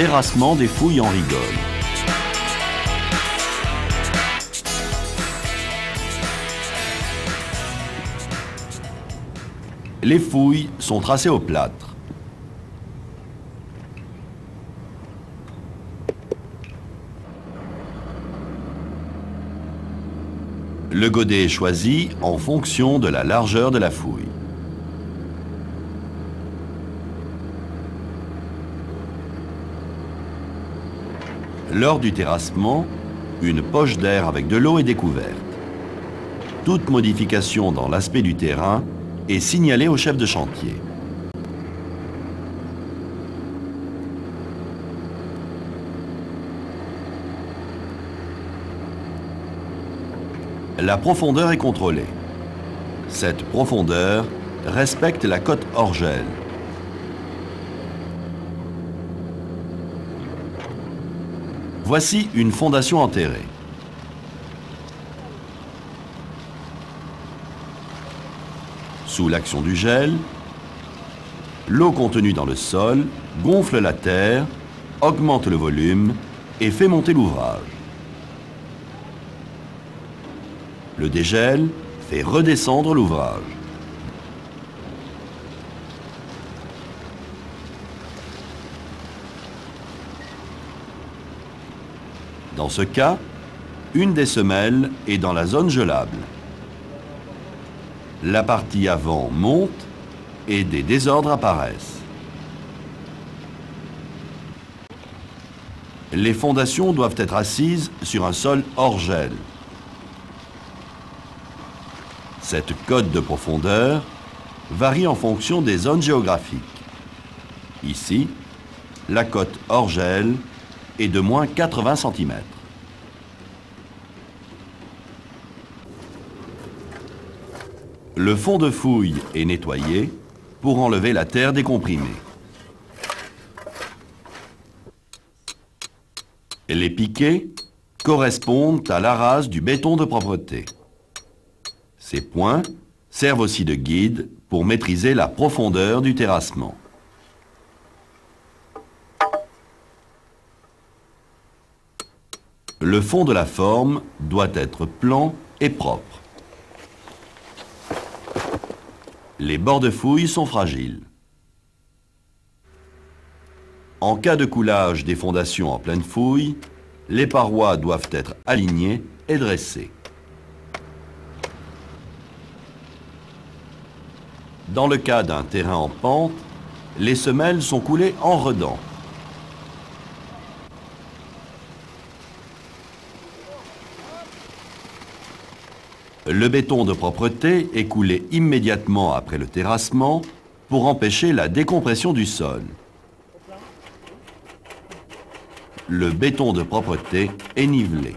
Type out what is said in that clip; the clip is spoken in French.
terrassement des fouilles en rigole. Les fouilles sont tracées au plâtre. Le godet est choisi en fonction de la largeur de la fouille. Lors du terrassement, une poche d'air avec de l'eau est découverte. Toute modification dans l'aspect du terrain est signalée au chef de chantier. La profondeur est contrôlée. Cette profondeur respecte la cote hors gel. Voici une fondation enterrée. Sous l'action du gel, l'eau contenue dans le sol gonfle la terre, augmente le volume et fait monter l'ouvrage. Le dégel fait redescendre l'ouvrage. Dans ce cas, une des semelles est dans la zone gelable. La partie avant monte et des désordres apparaissent. Les fondations doivent être assises sur un sol hors gel. Cette cote de profondeur varie en fonction des zones géographiques. Ici, la cote hors gel est de moins 80 cm. Le fond de fouille est nettoyé pour enlever la terre décomprimée. Les piquets correspondent à la rase du béton de propreté. Ces points servent aussi de guide pour maîtriser la profondeur du terrassement. Le fond de la forme doit être plan et propre. Les bords de fouille sont fragiles. En cas de coulage des fondations en pleine fouille, les parois doivent être alignées et dressées. Dans le cas d'un terrain en pente, les semelles sont coulées en redans. Le béton de propreté est coulé immédiatement après le terrassement pour empêcher la décompression du sol. Le béton de propreté est nivelé.